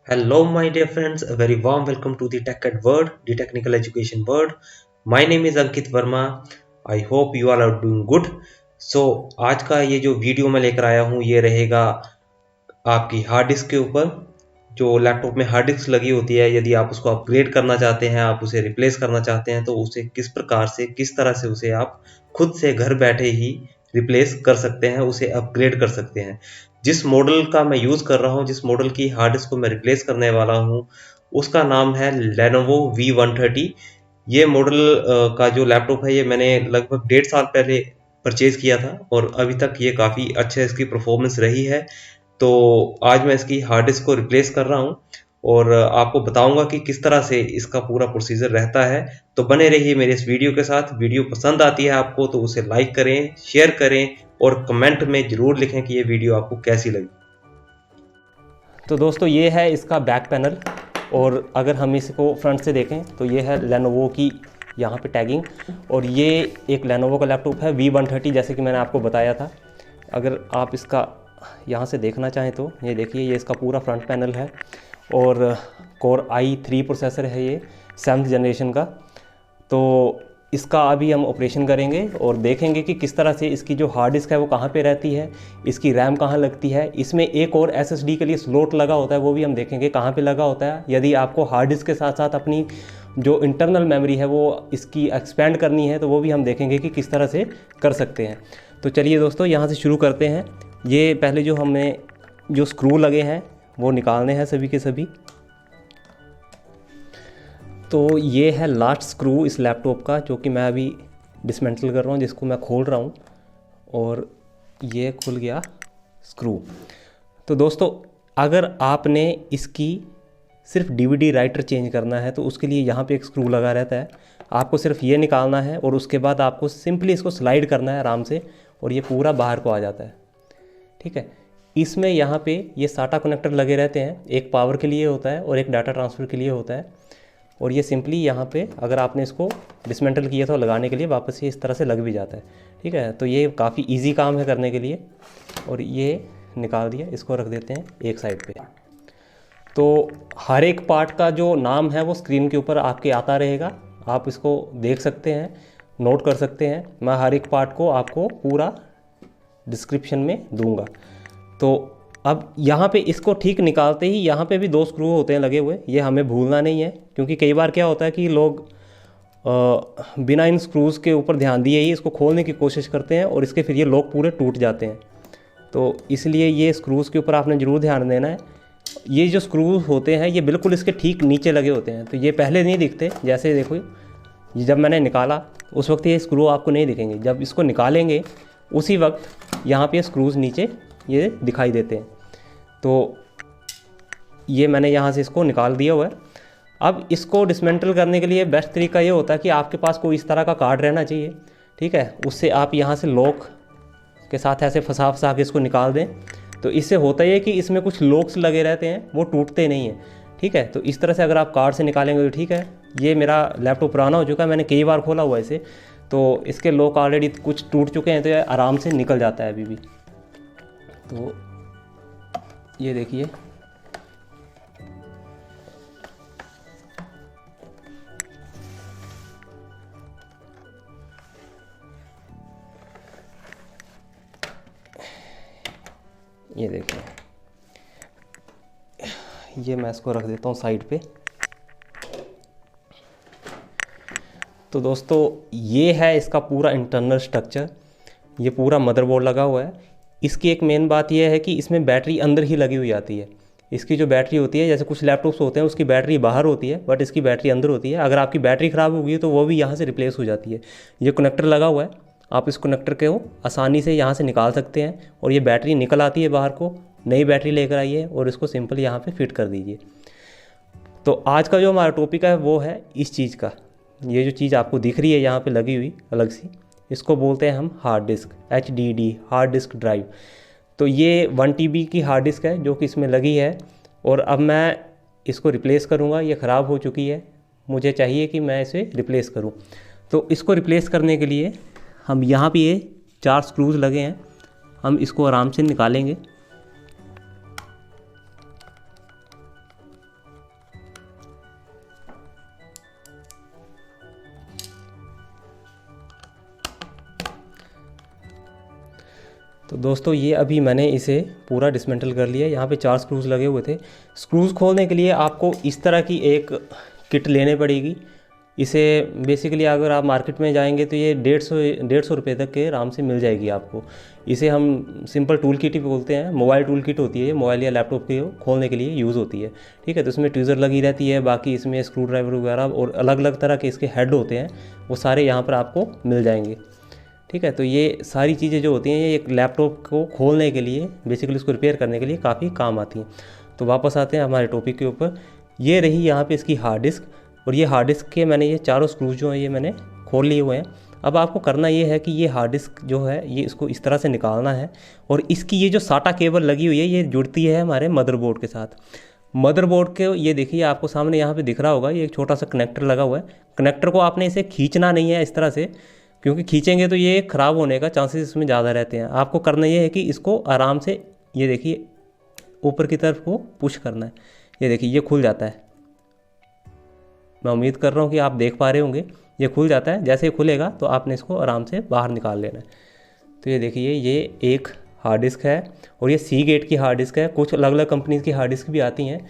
Hello, my dear friends. A very warm welcome to the Tech Ed World, the technical education world. My name is Ankit Verma. I hope you all are doing good. So आज का ये जो video मैं लेकर आया हूँ ये रहेगा आपकी हार्ड डिस्क के ऊपर। जो लैपटॉप में हार्ड डिस्क लगी होती है, यदि आप उसको अपग्रेड करना चाहते हैं, आप उसे रिप्लेस करना चाहते हैं, तो उसे किस प्रकार से, किस तरह से उसे आप खुद से घर बैठे ही रिप्लेस कर सकते हैं, उसे अपग्रेड कर सकते हैं। जिस मॉडल का मैं यूज़ कर रहा हूँ, जिस मॉडल की हार्ड डिस्क को मैं रिप्लेस करने वाला हूँ, उसका नाम है Lenovo V130। ये मॉडल का जो लैपटॉप है ये मैंने लगभग 1.5 साल पहले परचेज़ किया था और अभी तक ये काफ़ी अच्छा इसकी परफॉर्मेंस रही है। तो आज मैं इसकी हार्ड डिस्क को रिप्लेस कर रहा हूँ और आपको बताऊंगा कि किस तरह से इसका पूरा प्रोसीजर रहता है। तो बने रहिए मेरे इस वीडियो के साथ। वीडियो पसंद आती है आपको तो उसे लाइक करें, शेयर करें और कमेंट में ज़रूर लिखें कि ये वीडियो आपको कैसी लगी। तो दोस्तों ये है इसका बैक पैनल। और अगर हम इसको फ्रंट से देखें तो ये है लेनोवो की यहाँ पे टैगिंग। और ये एक लेनोवो का लैपटॉप है V130, जैसे कि मैंने आपको बताया था। अगर आप इसका यहाँ से देखना चाहें तो ये देखिए, ये इसका पूरा फ्रंट पैनल है और कोर i3 प्रोसेसर है ये 7th जनरेशन का। तो इसका अभी हम ऑपरेशन करेंगे और देखेंगे कि किस तरह से इसकी जो हार्ड डिस्क है वो कहाँ पे रहती है, इसकी रैम कहाँ लगती है। इसमें एक और SSD के लिए स्लॉट लगा होता है, वो भी हम देखेंगे कहाँ पे लगा होता है। यदि आपको हार्ड डिस्क के साथ साथ अपनी जो इंटरनल मेमोरी है वो इसकी एक्सपेंड करनी है तो वो भी हम देखेंगे कि किस तरह से कर सकते हैं। तो चलिए दोस्तों यहाँ से शुरू करते हैं। ये पहले जो हमें जो स्क्रू लगे हैं वो निकालने हैं सभी के सभी। तो ये है लास्ट स्क्रू इस लैपटॉप का, जो कि मैं अभी डिसमेंटल कर रहा हूँ, जिसको मैं खोल रहा हूँ और ये खुल गया स्क्रू। तो दोस्तों अगर आपने इसकी सिर्फ DVD राइटर चेंज करना है तो उसके लिए यहाँ पे एक स्क्रू लगा रहता है। आपको सिर्फ ये निकालना है और उसके बाद आपको सिंपली इसको स्लाइड करना है आराम से और ये पूरा बाहर को आ जाता है। ठीक है, इसमें यहाँ पे ये SATA कनेक्टर लगे रहते हैं, एक पावर के लिए होता है और एक डाटा ट्रांसफ़र के लिए होता है। और ये सिंपली यहाँ पे अगर आपने इसको डिसमेंटल किया था लगाने के लिए वापस ये इस तरह से लग भी जाता है। ठीक है, तो ये काफ़ी इजी काम है करने के लिए। और ये निकाल दिया, इसको रख देते हैं एक साइड पे। तो हर एक पार्ट का जो नाम है वो स्क्रीन के ऊपर आपके आता रहेगा, आप इसको देख सकते हैं, नोट कर सकते हैं। मैं हर एक पार्ट को आपको पूरा डिस्क्रिप्शन में दूंगा। तो अब यहाँ पे इसको ठीक निकालते ही यहाँ पे भी 2 स्क्रू होते हैं लगे हुए, ये हमें भूलना नहीं है। क्योंकि कई बार क्या होता है कि लोग बिना इन स्क्रूज़ के ऊपर ध्यान दिए ही इसको खोलने की कोशिश करते हैं और इसके फिर ये लॉक पूरे टूट जाते हैं। तो इसलिए ये स्क्रूज़ के ऊपर आपने ज़रूर ध्यान देना है। ये जो स्क्रू होते हैं ये बिल्कुल इसके ठीक नीचे लगे होते हैं, तो ये पहले नहीं दिखते। जैसे देखो, जब मैंने निकाला उस वक्त ये स्क्रू आपको नहीं दिखेंगे, जब इसको निकालेंगे उसी वक्त यहाँ पे स्क्रूज़ नीचे ये दिखाई देते हैं। तो ये मैंने यहाँ से इसको निकाल दिया हुआ है। अब इसको डिसमेंटल करने के लिए बेस्ट तरीका ये होता है कि आपके पास कोई इस तरह का कार्ड रहना चाहिए। ठीक है, उससे आप यहाँ से लॉक के साथ ऐसे फंसा के इसको निकाल दें। तो इससे होता है कि इसमें कुछ लॉक्स लगे रहते हैं, वो टूटते नहीं हैं। ठीक है, तो इस तरह से अगर आप कार्ड से निकालेंगे तो ठीक है। ये मेरा लैपटॉप पुराना हो चुका है, मैंने कई बार खोला हुआ है इसे, तो इसके लॉक ऑलरेडी कुछ टूट चुके हैं, तो ये आराम से निकल जाता है अभी भी। तो ये देखिए, ये देखिए, ये मैं इसको रख देता हूँ साइड पे। तो दोस्तों ये है इसका पूरा इंटरनल स्ट्रक्चर, ये पूरा मदरबोर्ड लगा हुआ है। इसकी एक मेन बात यह है कि इसमें बैटरी अंदर ही लगी हुई आती है। इसकी जो बैटरी होती है, जैसे कुछ लैपटॉप्स होते हैं उसकी बैटरी बाहर होती है, बट इसकी बैटरी अंदर होती है। अगर आपकी बैटरी ख़राब होगी तो वो भी यहाँ से रिप्लेस हो जाती है। ये कनेक्टर लगा हुआ है, आप इस कनेक्टर को आसानी से यहाँ से निकाल सकते हैं और ये बैटरी निकल आती है बाहर को। नई बैटरी लेकर आइए और इसको सिंपल यहाँ पर फिट कर दीजिए। तो आज का जो हमारा टॉपिक है वो है इस चीज़ का। ये जो चीज़ आपको दिख रही है यहाँ पे लगी हुई अलग सी, इसको बोलते हैं हम hard disk, HDD, hard disk drive. तो ये 1 TB की हार्ड डिस्क है जो कि इसमें लगी है और अब मैं इसको रिप्लेस करूँगा। ये ख़राब हो चुकी है, मुझे चाहिए कि मैं इसे रिप्लेस करूँ। तो इसको रिप्लेस करने के लिए हम यहाँ पे ये 4 स्क्रूज़ लगे हैं, हम इसको आराम से निकालेंगे। दोस्तों ये अभी मैंने इसे पूरा डिसमेंटल कर लिया। यहाँ पे 4 स्क्रूज़ लगे हुए थे। स्क्रूज़ खोलने के लिए आपको इस तरह की एक किट लेने पड़ेगी। इसे बेसिकली अगर आप मार्केट में जाएंगे तो ये 150 रुपये तक के आराम से मिल जाएगी आपको। इसे हम सिंपल टूल किट ही बोलते हैं। मोबाइल टूल किट होती है ये, मोबाइल या लैपटॉप के खोलने के लिए यूज़ होती है। ठीक है, तो इसमें ट्विज़र लगी रहती है, बाकी इसमें स्क्रू ड्राइवर वगैरह और अलग अलग तरह के इसके हेड होते हैं, वो सारे यहाँ पर आपको मिल जाएंगे। ठीक है, तो ये सारी चीज़ें जो होती हैं ये एक लैपटॉप को खोलने के लिए, बेसिकली उसको रिपेयर करने के लिए काफ़ी काम आती हैं। तो वापस आते हैं हमारे टॉपिक के ऊपर। ये रही यहाँ पे इसकी हार्ड डिस्क, और ये हार्ड डिस्क के मैंने ये चारों स्क्रूज जो हैं ये मैंने खोल लिए हुए हैं। अब आपको करना ये है कि ये हार्ड डिस्क जो है ये इसको इस तरह से निकालना है, और इसकी ये जो साटा केबल लगी हुई है ये जुड़ती है हमारे मदरबोर्ड के साथ। मदरबोर्ड के ये देखिए आपको सामने यहाँ पे दिख रहा होगा, ये एक छोटा सा कनेक्टर लगा हुआ है। कनेक्टर को आपने इसे खींचना नहीं है इस तरह से, क्योंकि खींचेंगे तो ये ख़राब होने का चांसेस इसमें ज़्यादा रहते हैं। आपको करना ये है कि इसको आराम से, ये देखिए ऊपर की तरफ को पुश करना है। ये देखिए ये खुल जाता है, मैं उम्मीद कर रहा हूँ कि आप देख पा रहे होंगे। ये खुल जाता है, जैसे ही खुलेगा तो आपने इसको आराम से बाहर निकाल लेना है। तो ये देखिए ये एक हार्ड डिस्क है, और ये सी गेट की हार्ड डिस्क है। कुछ अलग अलग कंपनीज़ की हार्ड डिस्क भी आती हैं,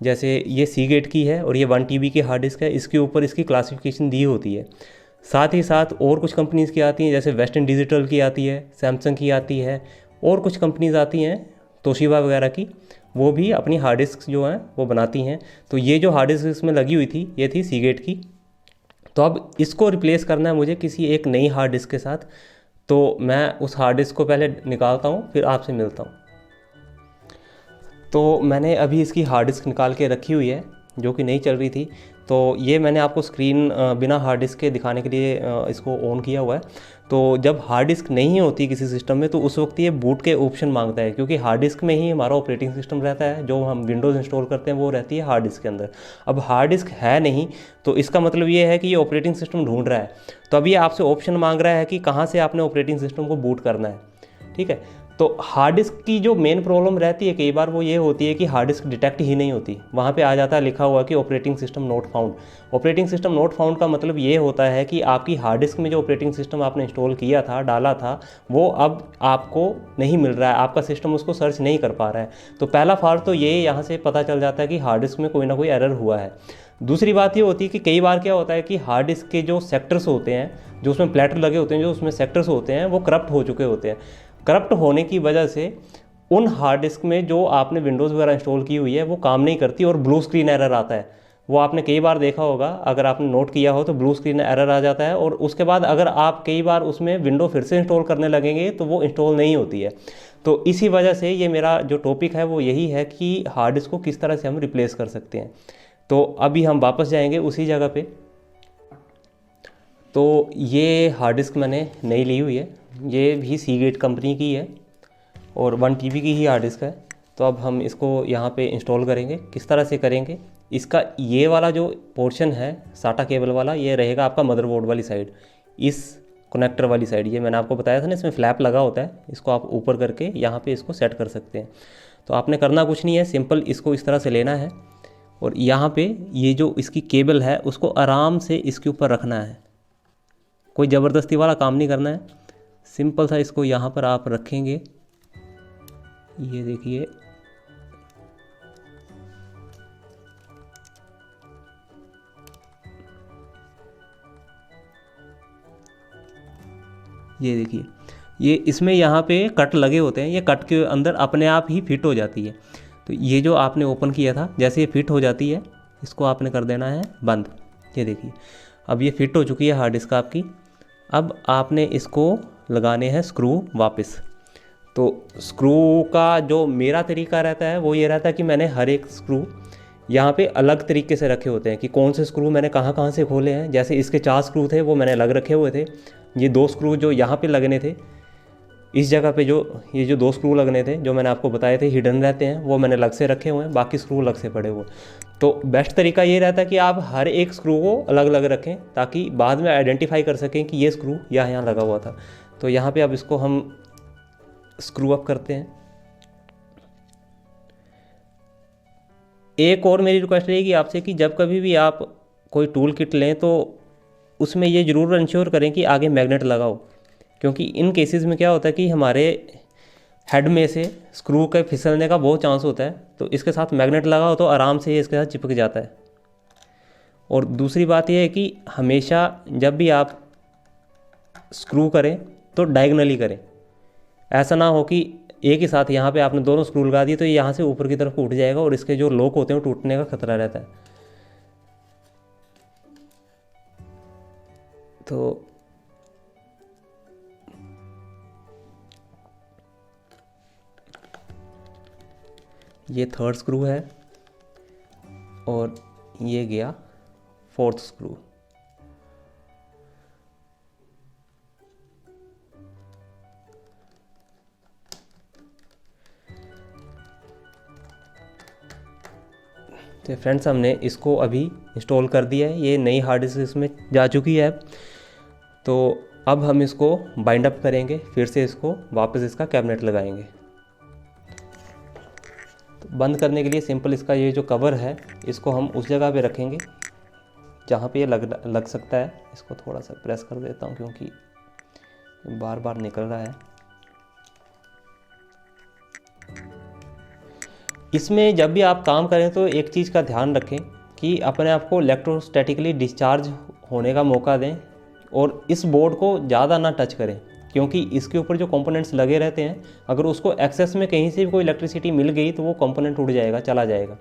जैसे ये सी गेट की है और ये 1 TB की हार्ड डिस्क है। इसके ऊपर इसकी क्लासिफिकेशन दी होती है। साथ ही साथ और कुछ कंपनीज़ की आती हैं, जैसे वेस्टर्न डिजिटल की आती है, सैमसंग की आती है, और कुछ कंपनीज़ आती हैं तोशिबा वगैरह की, वो भी अपनी हार्ड डिस्क जो हैं वो बनाती हैं। तो ये जो हार्ड डिस्क इसमें लगी हुई थी ये थी सीगेट की। तो अब इसको रिप्लेस करना है मुझे किसी एक नई हार्ड डिस्क के साथ। तो मैं उस हार्ड डिस्क को पहले निकालता हूँ, फिर आपसे मिलता हूँ। तो मैंने अभी इसकी हार्ड डिस्क निकाल के रखी हुई है, जो कि नहीं चल रही थी। तो ये मैंने आपको स्क्रीन बिना हार्ड डिस्क के दिखाने के लिए इसको ऑन किया हुआ है। तो जब हार्ड डिस्क नहीं होती किसी सिस्टम में तो उस वक्त ये बूट के ऑप्शन मांगता है, क्योंकि हार्ड डिस्क में ही हमारा ऑपरेटिंग सिस्टम रहता है। जो हम विंडोज़ इंस्टॉल करते हैं वो रहती है हार्ड डिस्क के अंदर। अब हार्ड डिस्क है नहीं, तो इसका मतलब ये है कि ये ऑपरेटिंग सिस्टम ढूंढ रहा है। तो अब ये आपसे ऑप्शन मांग रहा है कि कहाँ से आपने ऑपरेटिंग सिस्टम को बूट करना है। ठीक है, तो हार्ड डिस्क की जो मेन प्रॉब्लम रहती है कई बार वो ये होती है कि हार्ड डिस्क डिटेक्ट ही नहीं होती। वहाँ पे आ जाता है लिखा हुआ कि operating system not found. Operating system not found का मतलब ये होता है कि आपकी हार्ड डिस्क में जो ऑपरेटिंग सिस्टम आपने इंस्टॉल किया था, डाला था, वो अब आपको नहीं मिल रहा है, आपका सिस्टम उसको सर्च नहीं कर पा रहा है। तो पहला फॉल्ट तो ये यहाँ से पता चल जाता है कि हार्ड डिस्क में कोई ना कोई एरर हुआ है। दूसरी बात ये होती है कि कई बार क्या होता है कि हार्ड डिस्क के जो सेक्टर्स होते हैं, जो उसमें प्लेटर लगे होते हैं, जो उसमें सेक्टर्स होते हैं, वो करप्ट हो चुके होते हैं। करप्ट होने की वजह से उन हार्ड डिस्क में जो आपने विंडोज़ वगैरह इंस्टॉल की हुई है वो काम नहीं करती और ब्लू स्क्रीन एरर आता है। वो आपने कई बार देखा होगा, अगर आपने नोट किया हो तो ब्लू स्क्रीन एरर आ जाता है। और उसके बाद अगर आप कई बार उसमें विंडो फिर से इंस्टॉल करने लगेंगे तो वो इंस्टॉल नहीं होती है। तो इसी वजह से ये मेरा जो टॉपिक है वो यही है कि हार्ड डिस्क को किस तरह से हम रिप्लेस कर सकते हैं। तो अभी हम वापस जाएंगे उसी जगह पे। तो ये हार्ड डिस्क मैंने नई ली हुई है, ये भी सीगेट कंपनी की है और 1 TB की ही हार्ड डिस्क है। तो अब हम इसको यहाँ पे इंस्टॉल करेंगे। किस तरह से करेंगे, इसका ये वाला जो पोर्शन है साटा केबल वाला, ये रहेगा आपका मदरबोर्ड वाली साइड, इस कनेक्टर वाली साइड। ये मैंने आपको बताया था ना, इसमें फ्लैप लगा होता है, इसको आप ऊपर करके यहाँ पे इसको सेट कर सकते हैं। तो आपने करना कुछ नहीं है, सिंपल इसको इस तरह से लेना है और यहाँ पे ये जो इसकी केबल है उसको आराम से इसके ऊपर रखना है। कोई ज़बरदस्ती वाला काम नहीं करना है, सिंपल सा इसको यहाँ पर आप रखेंगे। ये देखिए ये देखिए, ये इसमें यहाँ पे कट लगे होते हैं, ये कट के अंदर अपने आप ही फिट हो जाती है। तो ये जो आपने ओपन किया था, जैसे ये फिट हो जाती है इसको आपने कर देना है बंद। ये देखिए अब ये फिट हो चुकी है हार्ड डिस्क आपकी। अब आपने इसको लगाने हैं स्क्रू वापस। तो स्क्रू का जो मेरा तरीका रहता है वो ये रहता है कि मैंने हर एक स्क्रू यहाँ पे अलग तरीके से रखे होते हैं कि कौन से स्क्रू मैंने कहाँ कहाँ से खोले हैं। जैसे इसके 4 स्क्रू थे वो मैंने अलग रखे हुए थे। ये 2 स्क्रू जो यहाँ पे लगने थे, इस जगह पे जो ये जो 2 स्क्रू लगने थे जो मैंने आपको बताए थे हिडन रहते हैं, वो मैंने अलग से रखे हुए हैं, बाकी स्क्रू अलग से पड़े हुए। तो बेस्ट तरीका ये रहता है कि आप हर एक स्क्रू को अलग अलग रखें ताकि बाद में आइडेंटिफाई कर सकें कि ये स्क्रू यहाँ लगा हुआ था। तो यहाँ पे अब इसको हम स्क्रू अप करते हैं। एक और मेरी रिक्वेस्ट रहेगी आपसे कि जब कभी भी आप कोई टूल किट लें तो उसमें ये ज़रूर इंश्योर करें कि आगे मैग्नेट लगाओ, क्योंकि इन केसेस में क्या होता है कि हमारे हेड में से स्क्रू के फिसलने का बहुत चांस होता है, तो इसके साथ मैग्नेट लगा हो तो आराम से ये इसके साथ चिपक जाता है। और दूसरी बात यह है कि हमेशा जब भी आप स्क्रू करें तो डायगनली करें। ऐसा ना हो कि एक ही साथ यहाँ पे आपने दोनों स्क्रू लगा दिए तो ये यहाँ से ऊपर की तरफ उठ जाएगा और इसके जो लॉक होते हैं वो टूटने का खतरा रहता है। तो ये थर्ड स्क्रू है और ये गया फोर्थ स्क्रू। तो फ्रेंड्स हमने इसको अभी इंस्टॉल कर दिया है, ये नई हार्ड डिस्क इसमें जा चुकी है। तो अब हम इसको बाइंड अप करेंगे, फिर से इसको वापस इसका कैबिनेट लगाएंगे। तो बंद करने के लिए सिंपल इसका ये जो कवर है इसको हम उस जगह पे रखेंगे जहाँ पे ये लग सकता है। इसको थोड़ा सा प्रेस कर देता हूँ क्योंकि बार बार निकल रहा है। इसमें जब भी आप काम करें तो एक चीज़ का ध्यान रखें कि अपने आप को इलेक्ट्रोस्टैटिकली डिस्चार्ज होने का मौका दें और इस बोर्ड को ज़्यादा ना टच करें, क्योंकि इसके ऊपर जो कंपोनेंट्स लगे रहते हैं अगर उसको एक्सेस में कहीं से भी कोई इलेक्ट्रिसिटी मिल गई तो वो कंपोनेंट उड़ जाएगा, चला जाएगा।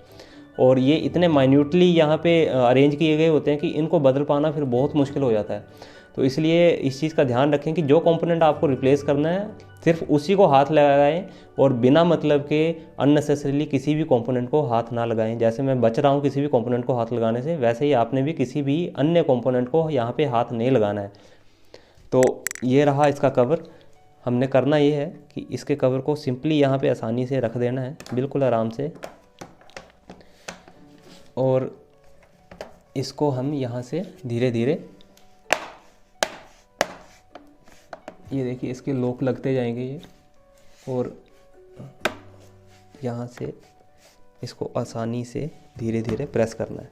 और ये इतने माइन्यूटली यहाँ पे अरेंज किए गए होते हैं कि इनको बदल पाना फिर बहुत मुश्किल हो जाता है। तो इसलिए इस चीज़ का ध्यान रखें कि जो कंपोनेंट आपको रिप्लेस करना है सिर्फ उसी को हाथ लगाएं और बिना मतलब के अननेसेसरीली किसी भी कंपोनेंट को हाथ ना लगाएं। जैसे मैं बच रहा हूँ किसी भी कंपोनेंट को हाथ लगाने से, वैसे ही आपने भी किसी भी अन्य कंपोनेंट को यहाँ पे हाथ नहीं लगाना है। तो ये रहा इसका कवर। हमने करना ये है कि इसके कवर को सिंपली यहाँ पे आसानी से रख देना है, बिल्कुल आराम से, और इसको हम यहाँ से धीरे धीरे, ये देखिए इसके लॉक लगते जाएंगे ये, और यहाँ से इसको आसानी से धीरे धीरे प्रेस करना है।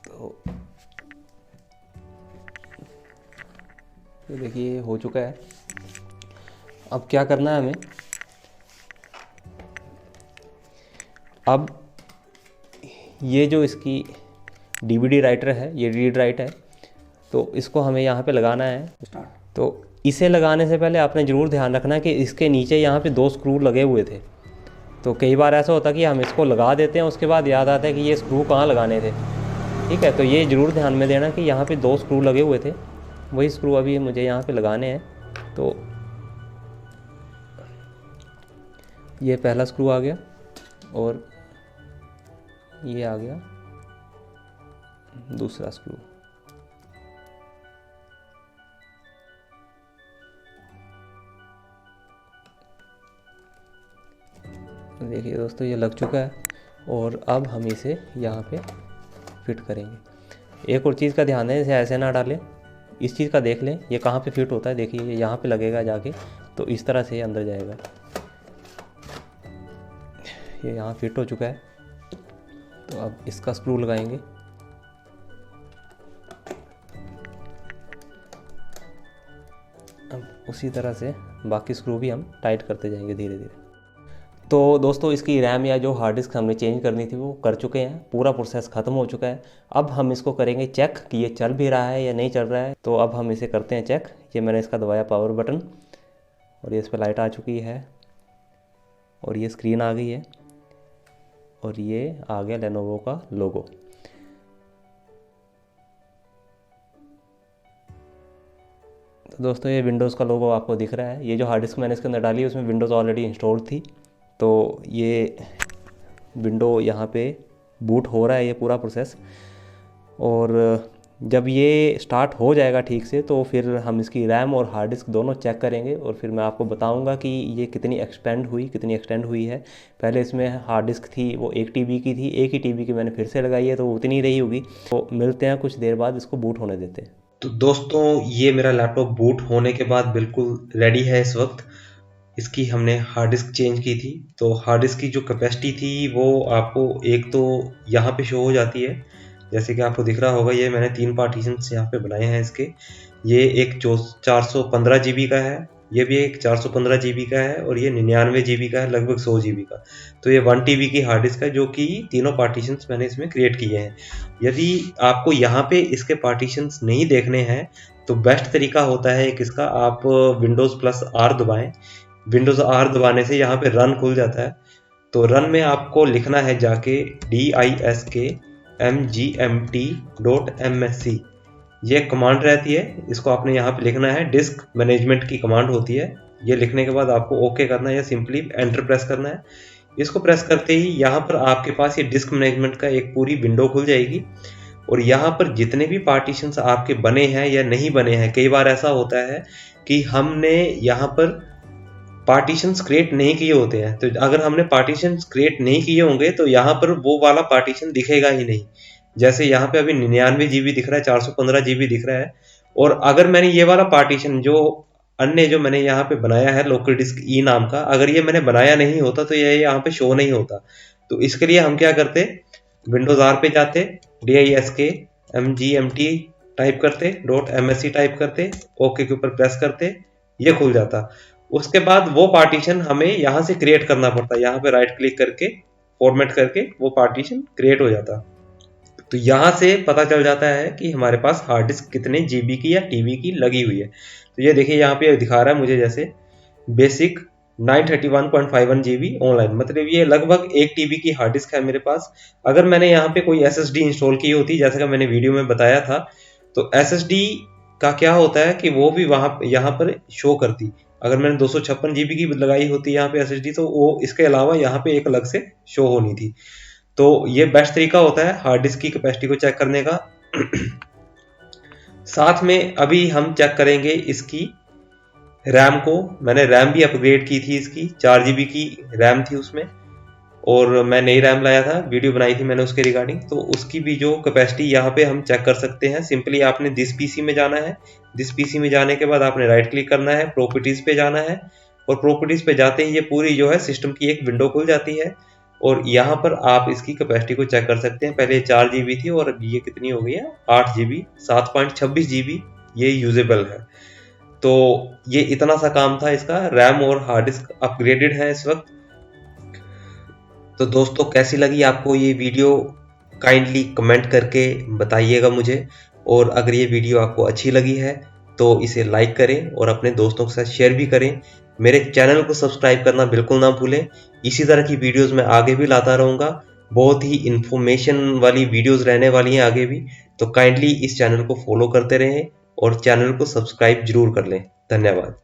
तो ये देखिए ये हो चुका है। अब क्या करना है हमें, अब ये जो इसकी डीवीडी राइटर है, ये रीड राइट है, तो इसको हमें यहाँ पे लगाना है। तो इसे लगाने से पहले आपने ज़रूर ध्यान रखना है कि इसके नीचे यहाँ पे 2 स्क्रू लगे हुए थे। तो कई बार ऐसा होता है कि हम इसको लगा देते हैं, उसके बाद याद आता है कि ये स्क्रू कहाँ लगाने थे। ठीक है, तो ये ज़रूर ध्यान में देना कि यहाँ पे 2 स्क्रू लगे हुए थे, वही स्क्रू अभी मुझे यहाँ पे लगाने हैं। तो ये पहला स्क्रू आ गया और ये आ गया दूसरा स्क्रू। देखिए दोस्तों ये लग चुका है और अब हम इसे यहाँ पे फिट करेंगे। एक और चीज़ का ध्यान है, इसे ऐसे ना डालें, इस चीज़ का देख लें ये कहाँ पे फिट होता है। देखिए ये यहाँ पे लगेगा जाके, तो इस तरह से अंदर जाएगा। ये यहाँ फिट हो चुका है, तो अब इसका स्क्रू लगाएंगे। अब उसी तरह से बाकी स्क्रू भी हम टाइट करते जाएंगे धीरे धीरे। तो दोस्तों इसकी रैम या जो हार्ड डिस्क हमने चेंज करनी थी वो कर चुके हैं, पूरा प्रोसेस ख़त्म हो चुका है। अब हम इसको करेंगे चेक कि ये चल भी रहा है या नहीं चल रहा है। तो अब हम इसे करते हैं चेक। ये मैंने इसका दबाया पावर बटन और ये इस पर लाइट आ चुकी है और ये स्क्रीन आ गई है और ये आ गया लेनोवो का लोगो। तो दोस्तों ये विंडोज़ का लोगो आपको दिख रहा है। ये जो हार्ड डिस्क मैंने इसके अंदर डाली है उसमें विंडोज़ ऑलरेडी इंस्टॉल थी, तो ये विंडो यहाँ पे बूट हो रहा है ये पूरा प्रोसेस। और जब ये स्टार्ट हो जाएगा ठीक से तो फिर हम इसकी रैम और हार्ड डिस्क दोनों चेक करेंगे और फिर मैं आपको बताऊंगा कि ये कितनी एक्सटेंड हुई है। पहले इसमें हार्ड डिस्क थी वो 1 TB की थी, 1 ही TB की मैंने फिर से लगाई है तो वो उतनी रही होगी। तो मिलते हैं कुछ देर बाद, इसको बूट होने देते हैं। तो दोस्तों ये मेरा लैपटॉप बूट होने के बाद बिल्कुल रेडी है इस वक्त। इसकी हमने हार्ड डिस्क चेंज की थी, तो हार्ड डिस्क की जो कैपेसिटी थी वो आपको एक तो यहाँ पे शो हो जाती है, जैसे कि आपको दिख रहा होगा। ये मैंने 3 पार्टीशंस यहाँ पे बनाए हैं इसके। ये एक 415 GB का है, ये भी एक 415 GB का है और ये 99 GB का है, लगभग 100 GB का। तो ये 1 TB की हार्ड डिस्क है जो कि तीनों पार्टीशंस मैंने इसमें क्रिएट किए हैं। यदि आपको यहाँ पे इसके पार्टीशंस नहीं देखने हैं तो बेस्ट तरीका होता है एक इसका, आप Windows+R दबाएं। Windows R दबाने से यहाँ पे रन खुल जाता है। तो रन में आपको लिखना है जाके diskmgmt.msc, ये कमांड रहती है, इसको आपने यहाँ पे लिखना है। डिस्क मैनेजमेंट की कमांड होती है। ये लिखने के बाद आपको ओके करना है या सिंपली एंटर प्रेस करना है। इसको प्रेस करते ही यहाँ पर आपके पास ये डिस्क मैनेजमेंट का एक पूरी विंडो खुल जाएगी और यहाँ पर जितने भी पार्टीशंस आपके बने हैं या नहीं बने हैं, कई बार ऐसा होता है कि हमने यहाँ पर पार्टीशंस क्रिएट नहीं किए होते हैं। तो अगर हमने पार्टीशंस क्रिएट नहीं किए होंगे तो यहाँ पर वो वाला पार्टीशन दिखेगा ही नहीं। जैसे यहाँ पे अभी 99 GB दिख रहा है, 415 GB दिख रहा है। और अगर मैंने ये वाला पार्टीशन जो अन्य जो मैंने यहाँ पे बनाया है लोकल डिस्क ई नाम का, अगर ये मैंने बनाया नहीं होता तो ये यहाँ पे शो नहीं होता। तो इसके लिए हम क्या करते, विंडोज आर पे जाते, diskmgmt टाइप करते, .msc टाइप करते, ओके के ऊपर प्रेस करते, ये खुल जाता। उसके बाद वो पार्टीशन हमें यहाँ से क्रिएट करना पड़ता है, यहाँ पे राइट क्लिक करके फॉर्मेट करके वो पार्टीशन क्रिएट हो जाता। तो यहाँ से पता चल जाता है कि हमारे पास हार्ड डिस्क कितने जीबी की या टीबी की लगी हुई है। तो ये देखिए यहाँ पे दिखा रहा है मुझे जैसे बेसिक 931.51 GB ऑनलाइन, मतलब ये लगभग 1 TB की हार्ड डिस्क है मेरे पास। अगर मैंने यहाँ पे कोई SSD इंस्टॉल की होती, जैसा कि मैंने वीडियो में बताया था, तो SSD का क्या होता है कि वो भी वहाँ यहाँ पर शो करती। अगर मैंने 256 GB की लगाई होती यहाँ पे SSD, तो वो इसके अलावा यहाँ पे एक अलग से शो होनी थी। तो ये बेस्ट तरीका होता है हार्ड डिस्क की कैपेसिटी को चेक करने का। साथ में अभी हम चेक करेंगे इसकी रैम को। मैंने रैम भी अपग्रेड की थी, इसकी 4 GB की रैम थी उसमें, और मैं नई रैम लाया था, वीडियो बनाई थी मैंने उसके रिगार्डिंग। तो उसकी भी जो कैपेसिटी यहाँ पे हम चेक कर सकते हैं। सिंपली आपने दिस पीसी में जाना है, दिस पीसी में जाने के बाद आपने राइट क्लिक करना है, प्रॉपर्टीज पे जाना है, और प्रॉपर्टीज पे जाते ही ये पूरी जो है सिस्टम की एक विंडो खुल जाती है और यहाँ पर आप इसकी कैपेसिटी को चेक कर सकते हैं। पहले 4 GB थी और ये कितनी हो गई है, 8 GB, 7.26 GB ये यूजेबल है। तो ये इतना सा काम था इसका। रैम और हार्ड डिस्क अपग्रेडेड है इस वक्त। तो दोस्तों कैसी लगी आपको ये वीडियो, काइंडली कमेंट करके बताइएगा मुझे। और अगर ये वीडियो आपको अच्छी लगी है तो इसे लाइक करें और अपने दोस्तों के साथ शेयर भी करें। मेरे चैनल को सब्सक्राइब करना बिल्कुल ना भूलें। इसी तरह की वीडियोस मैं आगे भी लाता रहूँगा। बहुत ही इंफॉर्मेशन वाली वीडियोस रहने वाली हैं आगे भी। तो काइंडली इस चैनल को फॉलो करते रहें और चैनल को सब्सक्राइब जरूर कर लें। धन्यवाद।